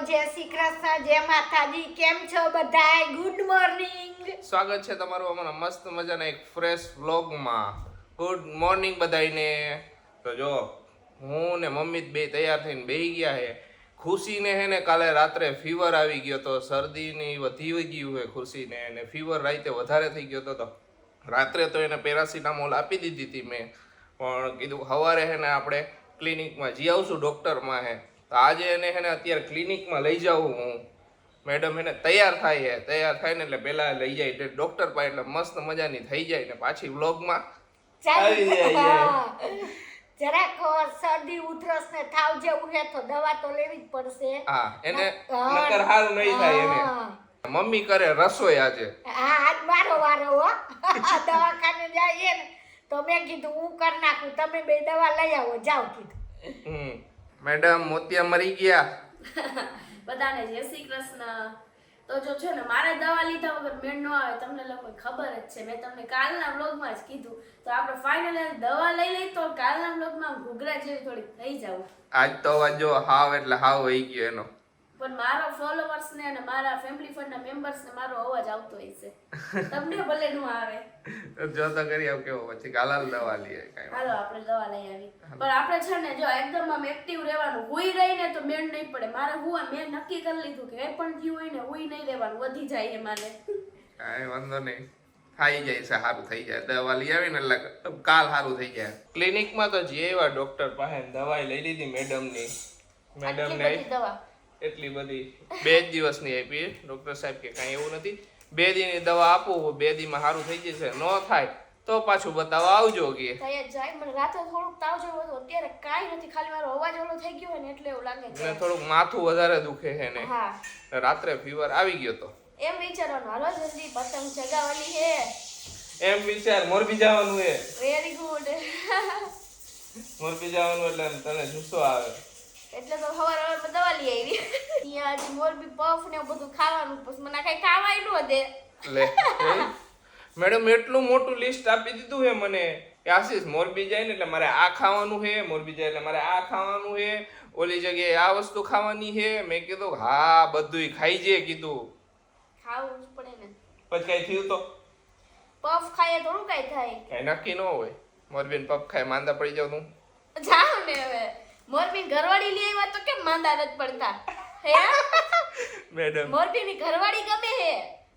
જય શ્રી કૃષ્ણ, જય માતાજી. કેમ છો બધાય? Good morning. સ્વાગત છે તમારું અમારા મસ્ત મજાના એક ફ્રેશ વ્લોગમાં. ગુડ મોર્નિંગ બધાયને. તો જો હું ને મમ્મી બે તૈયાર થઈને બેહી ગયા હે. ખુશીને હે ને કાલે રાત્રે ફીવર આવી ગયો તો, શરદીને વધી ગયું હે ખુશીને, અને ફીવર રાતે વધારે થઈ ગયો તો રાત્રે તો એને પેરાસિટામોલ આપી દીધી હતી મેં, પણ કીધું સવારે હે ને આપણે ક્લિનિકમાં જઈ આવશું ડૉક્ટરમાં હે. તો આજે એને હે ને અત્યારે ક્લિનિકમાં લઈ જાઉં હું. મેડમ એને તૈયાર થાય ને એટલે પહેલાં લઈ જાય ડૉક્ટર પાસે, એટલે મસ્ત મજાની થઈ જાય ને પાછી વ્લોગમાં આવી જાય. જરાક શરદી ઉધરસ ને થાવ જેવું હે તો દવા તો લેવી જ પડશે. હા, એને નકર હારું નહીં થાય એને. મમ્મી કરે રસોઈ આજે. હા, આજ મારો વારો હો. દવાખાને જઈએ ને તો મેં કીધું હું કરી નાખું, તમે બે દવા લઈ આવો, જાઓ કીધું. મેડમ મોતિયા મરી ગયા. બધાને જય શ્રી કૃષ્ણ. તો જો છે ને મારે દવા લીધા વગર મેળ ન આવે, તમને લોકોને ખબર જ છે. મેં તમને કાલના વ્લોગમાં જ કીધું. તો આપણે ફાઇનલ દવા લઈ લઈ તો કાલના વ્લોગમાં ઘૂઘરા જેવી થોડીક થઈ જાવ. આજ તો અવાજ જો હાવ એટલે હાવ વહી ગયો એનો. પણ મારા ફોલોવર્સ ને અને મારા ફેમિલી ફંડ ના મેમ્બર્સ ને મારો અવાજ આવતો હોય છે. તમને ભલે નું આવે. જો તો કરી આવ કેવો પછી કાલાલ દવા લઈએ કાઈ. હાલો આપણે દવા લઈ આવી. પણ આપણે છે ને જો એકદમ આમ એક્ટિવ રહેવાનું. હુઈ રહીને તો મેળ નહીં પડે. મારે હુવા મેં નક્કી કરી લીધું કે એ પણ થયું હોય ને હુઈ નહીં રહેવાનું, વધી જાય એ મારે. કાંઈ વાંધો નહીં, થઈ જાય છે, સારું થઈ જાય. દવા લઈ આવીને એટલે કાલ સારું થઈ જાય. ક્લિનિકમાં તો જે એવા ડોક્ટર પાસે દવા લઈ લીધી મેડમની. મેડમને દવા એટલી બધી 2 દિવસની આપી. ડોક્ટર સાહેબ કે કાંઈ એવું નથી, 2 દીની દવા આપું, 2 દીમાં સારું થઈ જશે. ન થાય તો પાછું બતાવવા આવજો કે થઈ જાય. મને રાતે થોડુંક તાવ જેવો હતો, અત્યારે કાંઈ નથી, ખાલી મારો અવાજ ઓલો થઈ ગયો ને એટલે એવું લાગે છે. ને થોડુંક માથું વધારે દુખે છે ને. હા, રાત્રે ફીવર આવી ગયો તો એમ વિચારવાનું હાલો જલ્દી પતંગ ચગાવવાની છે. એમ વિચાર મોરબી જવાનું હે. Very good. મોરબી જવાનું એટલે તને જુસ્સો આવે. એટલે તો સવારે દવા લઈ આવી. અહીંયા આજે મોરબી પફ ને એવું બધું ખાવાનું, પછી મને કઈ ખાવાય ન દે. લે મેડમ એટલું મોટું લિસ્ટ આપી દીધું હે મને કે આશીષ મોરબી જાય ને એટલે મારે આ ખાવાનું હે, મોરબી જાય એટલે મારે આ ખાવાનું હે, ઓલી જગ્યાએ આ વસ્તુ ખાવાની હે. મેં કીધું હા બધુંય ખાઈ જે કીધું. ખાવું જ પડે ને. પછી કઈ થયું તો પફ ખાઈએ થોડું કઈ થાય. કઈ નક્કી ન હોય. મોરબીન પપ ખાય માંદા પડી જાવ તું. જાઓ ને હવે. મોરબી ઘરવાળી લઈ આવ્યા તો કેમ માંદા નથી પડતા હે? મેડમ મોરબીની ઘરવાળી ગમે હે,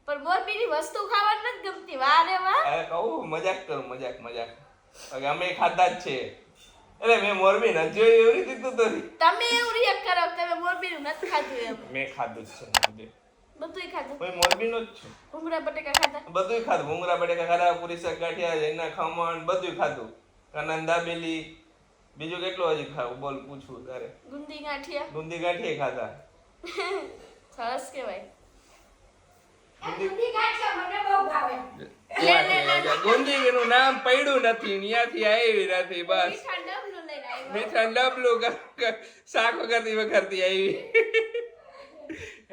પણ મોરબીની વસ્તુ ખાવાની નથી ગમતી. વાહ રે વાહ. કહું મજાક કરું, મજાક હવે અમે ખાધા જ છે. એટલે મેં મોરબી નથી જોઈ એવી રીતે તો તમે એવું રિએક્ટ કરો કે તમે મોરબીનું નથી ખાધું એમ. મેં ખાધું જ છે બધુંય ખાધું. કોઈ મોરબીનો જ છે. ભૂંગળા બટેકા ખાધા. બધુંય ખાધું. ભૂંગળા બટેકા ખાધા, પૂરી શાક ગાંઠિયા, એના ખમણ બધુંય ખાધું. કાનંદા બેલી, બીજું કેટલું હજી ખાવું બોલ પૂછું તારે. ગુંદી ગાંઠિયા. ગુંદી ગાંઠિયા ખાધા. સરસ કહેવાય. ગુંદી ગાંઠિયા મને બહુ ભાવે. ગુંદી નું નામ પડ્યું નથી, ત્યાંથી આવી નથી બસ. મીઠા ડબલું લઈને આવ્યા. મીઠા ડબલું શાક વખરતી આવી.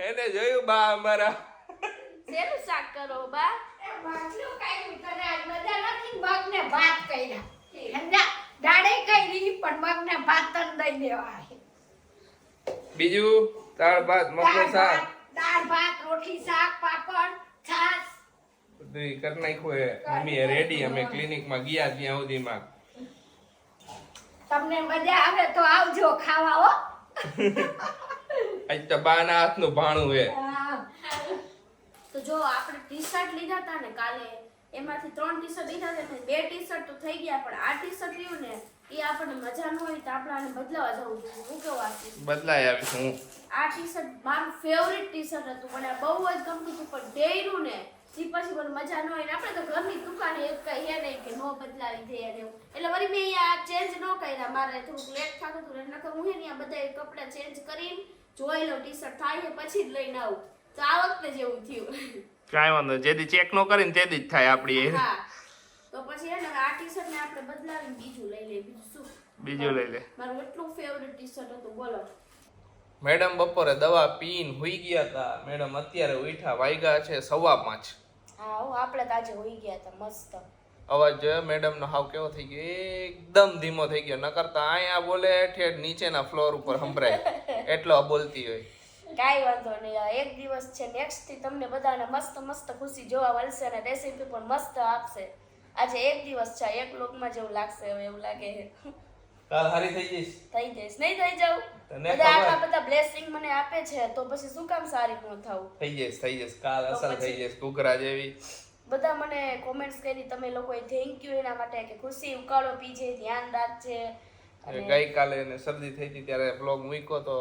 એને જોયું બા અમારા શેનું શાક કરો બા? મગનું કાઢ્યું, તને આજ મજા નથી. મગને ભાત કર્યા. સમજા? દાળે કરી પણ મગને ભાત તને દઈ દેવા. બીજું દાળ ભાત મગનું શાક દાળ ભાત, રોટલી, શાક, પાપડ, છાશ બધું કરી નાખ્યું હે. Mummy ready. અમે ક્લિનિકમાં ગયા ત્યાં સુધીમાં. તમને મજા આવે તો આવજો ખાવા હો. આજ તો બાના હાથનું ભાણું હે. તો જો આપણે ટી-શર્ટ લીધા હતા ને કાલે, એમાંથી 3 ટી-શર્ટ લીધા હતા, 2 ટી-શર્ટ તો થઈ ગયા, પણ આ ટી-શર્ટ રહ્યું ને એ આપણને મજા ન હોય તો આપણે આને બદલાવા જવું જોઈએ. હું કેવું આશીષ? બદલાઈ આવીશ હું. આ ટી-શર્ટ મારું ફેવરિટ ટી-શર્ટ હતું, મને આ બહુ જ ગમતું હતું, પણ ડેયરું ને ઈ પછી મને મજા ન હોય ને આપણે તો ઘરની દુકાને એક કઈ હે નહીં કે નો બદલાવી દે ને એવું. એટલે વળી મેં આ ચેન્જ ન કર્યા. મારે થોડુંક લેટ થતું હતું એટલે નકર હું હે ને આ બધા કપડાં ચેન્જ કરીને જોઈ લઉં ટી-શર્ટ થાય પછી જ લઈને આવું. તો આ વખતે જેવું થયું. કાંઈ વાંધો જેથી ચેક નો કરીને તેથી જ થાય આપડી. હા, તો પછી હે ને આ ટી-શર્ટ ને આપણે બદલાવીને બીજું લઈ લે. બીજું શું? બીજું લઈ લે. મારું એટલું ફેવરિટ ટી-શર્ટ હતું બોલો. મેડમ બપોરે દવા પીને હુઈ ગયા હતા. મેડમ અત્યારે ઉઠ્યા, વાગ્યા છે 5:15. હા આપણે તો આજે હોઈ ગયા હતા મસ્ત. અવાજ જોયો મેડમ નો હાવ કેવો થઈ ગયો, એકદમ ધીમો થઈ ગયો. ન કરતા અહીંયા બોલે ઠેઠ નીચેના ફ્લોર ઉપર સંભળાય એટલો બોલતી હોય. કાંઈ વાંધો નહીં. આ એક દિવસ છે, નેક્સ્ટ થી તમને બધાને મસ્ત મસ્ત ખુશી જોવા મળશે અને રેસીપી પણ મસ્ત આપશે. આજે એક દિવસ છે, એક લોકમાં જેવું લાગશે હવે એવું લાગે છે. કાલ હારી થઈ જઈશ. થઈ જઈશ નહીં થઈ જાઉં? તને બધા ખબર. આટલા બધા બ્લેસિંગ મને આપે છે તો પછી શું કામ સારી ન થાવું? થઈ જઈશ કાલ તો અસલ થઈ પછી- જઈશ કુકરા જેવી. બધા મને કોમેન્ટ્સ કરી તમે લોકોએ થેન્ક યુ એના માટે કે ખુશી ઉકાળો પીજે, ધ્યાન રાખજે અને ગઈકાલે એને શરદી થઈ હતી ત્યારે બ્લોગ મૂક્યો તો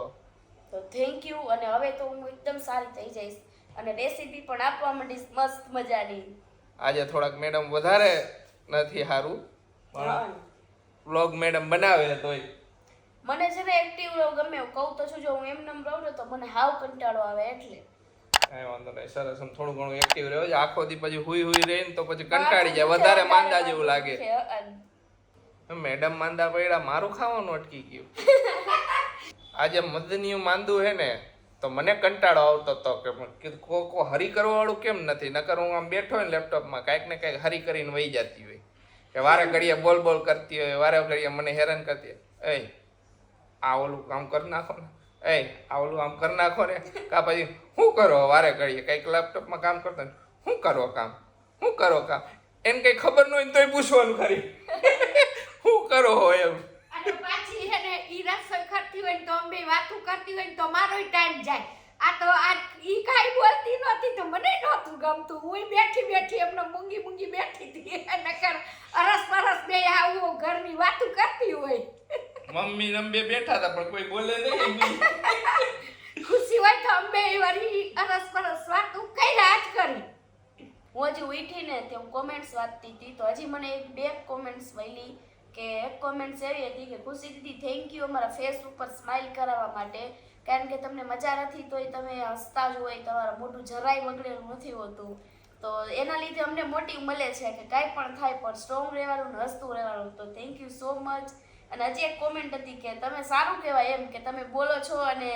તો થેન્ક યુ. અને હવે તો હું એકદમ સારી થઈ જઈશ અને રેસીપી પણ આપવા માંડીશ મસ્ત મજાની. આજે થોડાક મેડમ વધારે નથી સારું પણ બ્લોગ મેડમ બનાવે તોય મને છે ને એક્ટિવ રહો ગમે એવું કહું તો છું. જો હું એમ નમ રહું ને તો મને હાવ કંટાળો આવે એટલે કાંઈ વાંધો નહીં. સરસ આમ થોડું ઘણું એક્ટિવ રહ્યો છે. આખો દી પછી હુઈ રહે ને તો પછી કંટાળી જાય, વધારે માંદા જેવું લાગે. મેડમ માંદા પડ્યા, મારું ખાવાનું અટકી ગયું. આજે મદનીયું માંદું હે ને તો મને કંટાળો આવતો હતો કે કો હરી કરવા વાળું કેમ નથી. નકર હું આમ બેઠો હોય ને લેપટોપમાં કાંઈક ને કાંઈક હરી કરીને વહી જતી હોય કે વારે ઘડીએ બોલ કરતી હોય, વારે ઘડીએ મને હેરાન કરતી હોય. એ આ ઓલું કામ કરી નાખો ને, આ ઓલું આમ કરી નાખો ને. કા પછી શું કરો વારે ઘડીએ કંઈક લેપટોપમાં કામ કરતા ને શું કરો કામ એને કંઈ ખબર ન હોય ને તોય પૂછવાનું ખરી શું કરો હો એમ. અને પાછી હે ને ઈ રસોઈ કરતી હોય ને તો અમે વાતું કરતી હોય ને તો મારોય ટાઈમ જાય. આ તો આ ઈ કાંઈ બોલતી નહોતી તો મને નહોતું ગમતું. હું બેઠી એમને મૂંગી બેઠી હતી. નકર અરસ પરસ બે આવું ઘરની વાતું કરતી હોય. મમ્મી ને બે બેઠા હતા પણ કોઈ બોલે નહીં. ખુશી હોય તો અમે વળી અરસ પરસ વાતું કર્યા જ કરી. હું હજી ઉઠીને તે હું કોમેન્ટ્સ વાંચતી હતી તો હજી મને બે કોમેન્ટ્સ મળી કે એક કોમેન્ટ્સ એવી હતી કે ખુશી દીદી થેન્ક યુ અમારા ફેસ ઉપર સ્માઇલ કરાવવા માટે, કારણ કે તમને મજા નથી તોય તમે હસતા જ હોય, તમારા મોઢું જરાય બગડેલું નથી હોતું. તો એના લીધે અમને મોટિવ મળે છે કે કાંઈ પણ થાય પણ સ્ટ્રોંગ રહેવાનું ને હસતું રહેવાનું. તો થેન્ક યુ સો મચ. અને હજી એક કોમેન્ટ હતી કે તમે સારું કહેવાય એમ કે તમે બોલો છો અને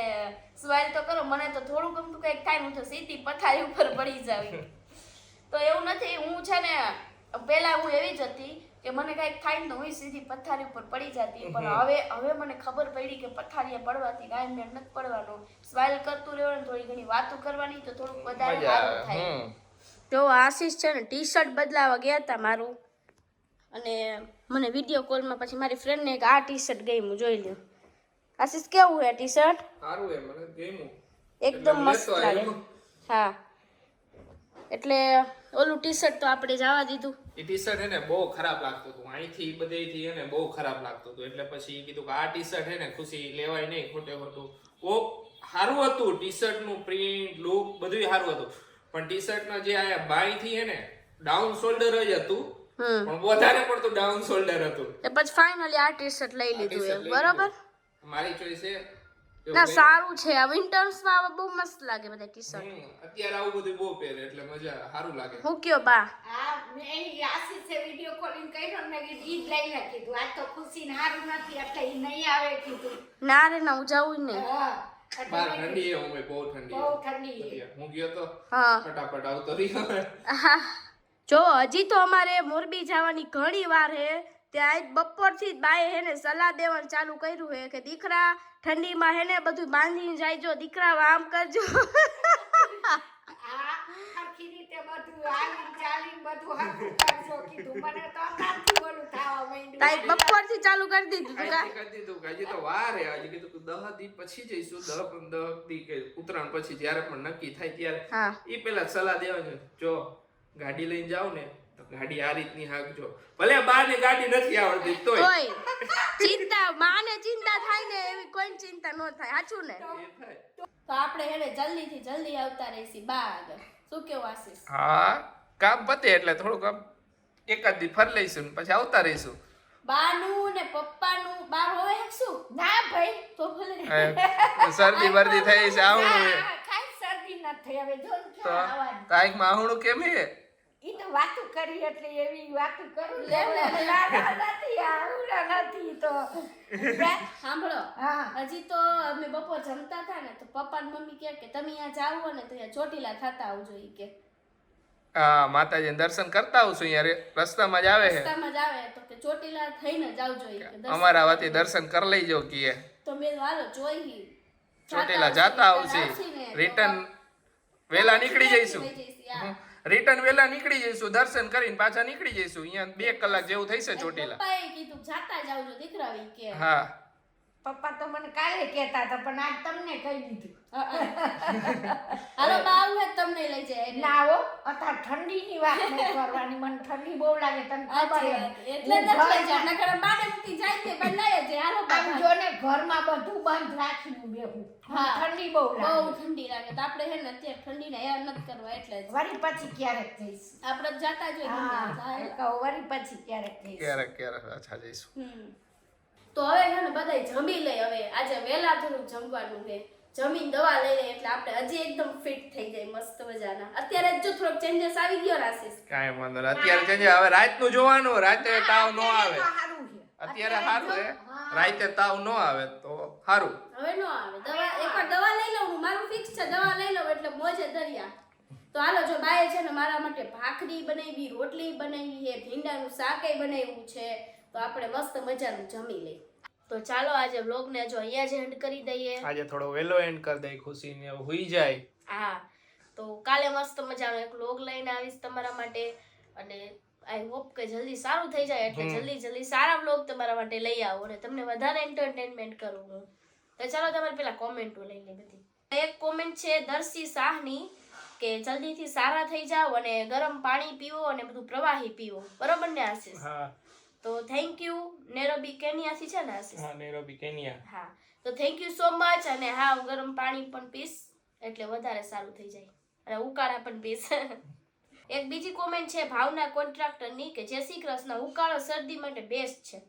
સ્માઇલ તો કરો. મને તો થોડું ગમતું કંઈક થાય હું તો સીધી પથારી ઉપર પડી જાવી. તો એવું નથી, હું છે ને પહેલા હું એવી જ હતી કે મને કંઈક થાય ને તો હું સીધી પથારી ઉપર પડી જતી. પણ હવે મને ખબર પડી કે પથારીએ પડવાથી કાંઈ મેળ નથી પડવાનો. સ્માઇલ કરતું રહેવાનું, થોડી ઘણી વાતો કરવાની તો થોડુંક વધારે સારું થાય. તો આશીષ છે ને ટી શર્ટ બદલાવા ગયા હતા મારું, અને મને વિડીયો કોલમાં પછી મારી ફ્રેન્ડને એક આ ટી શર્ટ ગઈ હું જોઈ લ્યો. આશીષ કેવું હે ટી શર્ટ? સારું હે, મને ગમ્યું. એકદમ મસ્ત લાગે. હા એટલે ઓલું ટી શર્ટ તો આપણે જવા દીધું. એ ટી શર્ટ હે ને બહુ ખરાબ લાગતું હતું, અહીંથી બધેથી હે ને બહુ ખરાબ લાગતું હતું. એટલે પછી કીધું કે આ ટી શર્ટ હે ને ખુશી લેવાય નહીં ખોટું. ઓ સારું હતું ટી શર્ટ નું પ્રિન્ટ લુક બધું સારું હતું, પણ ટી શર્ટ ના જે આ બાયથી હે ને ડાઉન શોલ્ડર જ હતું, પણ વધારે પડતું ડાઉન શોલ્ડર હતું. એ પછી ફાઇનલી આ ટી શર્ટ લઈ લીધું એમ. બરાબર, મારી ચોઈસ છે. ના સારું છે. આ વિન્ટર્સ માં બહુ મસ્ત લાગે બધા ટી શર્ટ. અત્યારે આવું બધું બહુ પહેરે એટલે મજા સારું લાગે. હું કયો બા? આ મેં આશીષે વિડીયો કોલિંગ કર્યો ને મેં કીધું ઈ જ લઈને કીધું આ તો ખુશીને હારું નથી એટલે ઈ નહીં આવે કીધું. ના રે ના, હું જાઉં ને. હા બહાર ઠંડી હે, હું બહુ ઠંડી બહુ ઠંડી છે. હું ગયો તો હા ફટાફટ આવતો રહ્યો. જો હજી તો અમારે મોરબી જવાની ઘણી વાર હે. ત્યાં બપોરથી જ બાએ હે ને સલાહ દેવાનું ચાલુ કર્યું હે કે દીકરા ઠંડીમાં હે ને બધું બાંધીને જાયજો, દીકરા આમ કરજો. આ સરખી રીતે બધું હાલી ચાલીને બધું હરખું કરજો કીધું. મને તો અંધારથી ઓલું થાવા માંડ્યું. તાઈ બપોરથી ચાલુ કરી દીધું તું કા? અહીંથી કરી દીધું કે હજી તો વાર હે. હજી કીધું કે 10 દી પછી જઈશું, 10 દી કે ઉત્તરાયણ પછી જ્યારે પણ નક્કી થાય ત્યારે. હા ઈ પેલા સલાહ દેવાની, જો ગાડી લઈને જાવ ને તો ગાડી આ રીતની હાંકજો. ભલે બાને ગાડી નથી આવડતી તોય ચિંતા માને ચિંતા થાય ને એવી કોઈ ચિંતા ન થાય. સાચું ને? એ થાય. તો આપણે હેને જલ્દીથી જલ્દી આવતા રહીશી બા આગળ. શું કેવું આશીષ? હા, કામ પતે એટલે થોડુંક આમ એકાદ દી ફરી લઈશું ને પછી આવતા રહીશું. બાનું ને પપ્પાનું બાર હોય શું? ના ભાઈ તો ભલે શરદી બરદી થઈ છે આવું હે. કાંઈ શરદી નથી થઈ. હવે જો ને તો ક્યાં આવવાનું. કાંઈક માહુણું કેમ હે? ઈ તો વાતું કરી એટલે એવી વાતું કરું નથી આવડા નથી તો સાંભળો, હા હજી તો અમે બપોર જમતા હતા ને તો પપ્પા ને મમ્મી કહે કે તમે અહીંયા જાવ ને તો અહીંયા ચોટીલા થતા આવજો. ઈ કે હા, માતાજીને દર્શન કરતા આવશું. અહીંયા રસ્તામાં જ આવે છે. રસ્તામાં જ આવે તો કે ચોટીલા થઈને જ આવજો. ઈ કે દર્શન અમારા વતી દર્શન કરી લઈજો કીએ. તો મેં હાલો જોઈ ચોટીલા જાતા આવશે. રિટર્ન વેલા નીકળી જઈશું લઈ જઈશું, હા. રિટર્ન વેલા નીકળી જઈશું દર્શન કરીને પાછા નીકળી જઈશું અહીંયા 2 કલાક જેવું થઈ છે ચોટીલા પપ્પાએ કીધું જાતા જ આવજો દીકરા ઈ કે હા પપ્પા તો મને કાલે કહેતા હતા પણ આજ તમને કહી દીધું હાલો બા આવું હોય તો તમને લઈ જાય એટલે. ના હો અત્યારે ઠંડીની વાત નહીં કરવાની મને ઠંડી બહુ લાગે તને ખબર સાચી છે. વાત. એટલે હું જ લઈ ઘર- જાય નકર બાને મૂકી જાય છે પણ લઈ જ જાય. હાલો બા આમ જો ને ઘરમાં બધું બંધ રાખીને બેહું હા. ઠંડી બહુ બહુ લાગે ઠંડી લાગે તો આપણે હે ને અત્યારે ઠંડીને હેરાન નથી કરવા એટલે જ વળી પછી ક્યારેક જઈશ આપણે તો જાતા જ હોય ગમે હા ત્યાં. કહું વળી પછી ક્યારેક જઈશ ક્યારેક અચ્છા જઈશું તો હવે છે ને બધાય જમી લઈ હવે આજે વહેલા થોડું જમવાનું છે જમીન દવા લઈ લઈએ એટલે આપણે હજી એકદમ ફિટ થઈ જાય મસ્ત મજાના અત્યારે જ જો થોડોક ચેન્જીસ આવી ગયો રાશિસ કાંઈ વાંધો નહીં અત્યારે છે હવે રાતનું જોવાનું રાતે તાવ ન આવે સારું છે અત્યારે સારું છે રાતે તાવ ન આવે તો સારું હવે નો આવે દવા એકવાર દવા લઈ લઉં હું મારું ફિક્સ છે દવા લઈ લઉં એટલે મોજે દરિયા તો હાલો જો બાએ છે ને મારા માટે ભાખરી બનાવી રોટલી બનાવી છે ભીંડાનું શાકેય બનાવ્યું છે તો આપણે મસ્ત મજાનું જમી લઈ તો ચાલો આજે વ્લોગને જો અહીંયા જ એન્ડ કરી દઈએ આજે થોડો વેલો એન્ડ કરી દઈ ખુશીને હુઈ જાય હા તો કાલે મસ્ત મજાનો એક વ્લોગ લઈને આવીશ તમારા માટે અને આઈ હોપ કે જલ્દી સારું થઈ જાય એટલે જલ્દી સારા વ્લોગ તમારા માટે લઈ આવો અને તમને વધારે એન્ટરટેનમેન્ટ કરું હું તો ચાલો તમારે પેલા કોમેન્ટો લઈ લે બધી એક કોમેન્ટ છે દર્શી શાહની કે જલ્દીથી સારા થઈ જાઓ અને ગરમ પાણી પીવો અને બધું પ્રવાહી પીવો બરોબર ને આશીષ હા તો થેન્ક યુ નેરોબી કેનિયાથી છે ને આશીષ હા નેરોબી કેનિયા હા તો થેન્ક યુ સો મચ અને હા હું ગરમ પાણી પણ પીશ એટલે વધારે સારું થઈ જાય અને ઉકાળા પણ પીશ એક બીજી કોમેન્ટ છે ભાવના કોન્ટ્રાક્ટરની કે જય શ્રી કૃષ્ણ ઉકાળો શરદી માટે બેસ્ટ છે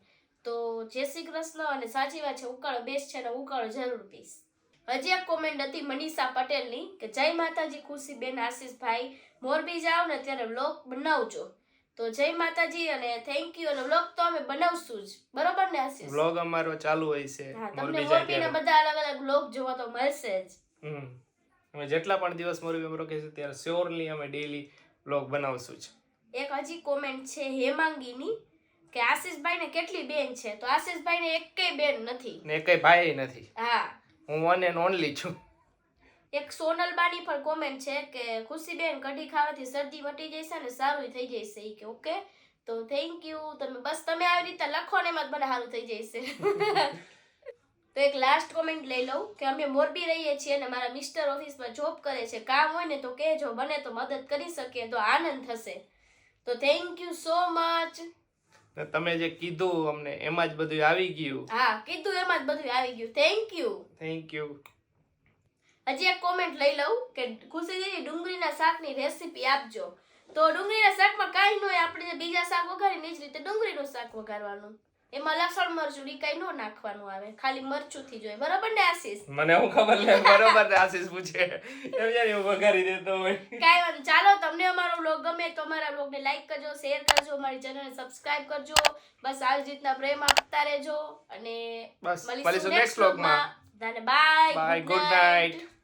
તો જય શ્રી કૃષ્ણ અને સાચી વાત છે ઉકાળો બેસ્ટ છે અને ઉકાળો જરૂર પીશ હજી એક કોમેન્ટ હતી મનીષા પટેલની કે જય માતાજી ખુશીબેન આશીષભાઈ મોરબી જાઓ ને ત્યારે વ્લોગ બનાવજો તો જય માતાજી અને થેન્ક યુ અને વ્લોગ તો અમે બનાવશું જ બરોબર ને આશીષ વ્લોગ અમારો ચાલુ હોય છે હા તમને મોરબી જાય મોરબીના ત્યારે. બધા અલગ અલગ વ્લોગ જોવા તો મળશે જ અમે જેટલા પણ દિવસ મોરબીમાં રોકીશું ત્યારે શ્યોરલી અમે ડેઈલી વ્લોગ બનાવશું જ એક હજી કોમેન્ટ છે હેમાંગીની કે આશીષભાઈને કેટલી બેન છે તો આશીષભાઈને એકેય બેન નથી ને કઈ ભાઈ નથી હા હું વન એન્ડ ઓનલી છું એક સોનલબાની પર કોમેન્ટ છે કે ખુશીબેન કઢી ખાવાથી શરદી મટી જશે અને સારું થઈ જશે ઈ કે ઓકે તો થેન્ક યુ તમે બસ તમે આવી રીતે લખો ને એમાં જ મને સારું થઈ જશે તો એક લાસ્ટ કોમેન્ટ લઈ લઉં કે અમે મોરબી રહીએ છીએ અને મારા મિસ્ટર ઓફિસમાં જોબ કરે છે કામ હોય ને તો કહેજો બને તો મદદ કરી શકીએ તો આનંદ થશે તો થેન્ક યુ સો મચ ને તમે જે કીધું અમને એમાં જ બધું આવી ગયું હા કીધું એમાં જ બધું આવી ગયું થેન્ક યુ થેન્ક યુ હજી એક કોમેન્ટ લઈ લઉં કે ખુશી દીદી ડુંગળીના શાકની રેસીપી આપજો તો ડુંગળીના શાકમાં કાંઈ ન હોય આપણે જે બીજા શાક વઘારીને જ રીતે ડુંગળીનું શાક વઘારવાનું એમાં લસણ મરચું ઈ કાંઈ ન નાખવાનું આવે ખાલી મરચુંથી જોઈએ બરાબર ને આશીષ મને હું ખબર લે બરોબર આશીષ પૂછે એમ જાણે હું વઘારી દેતો હોય કાંઈ વાંધો ચાલો તમને અમારો વ્લોગ ગમે તો અમારા વ્લોગને લાઈક કરજો શેર કરજો અમારી ચેનલને સબસ્ક્રાઇબ કરજો બસ આવી જ રીતના પ્રેમ આપતા રહેજો અને બસ મળીશું મળીશું નેક્સ્ટ નેક્સ્ટ વ્લોગમાં વ્લોગમાં બાય બાય ગુડ નાઇટ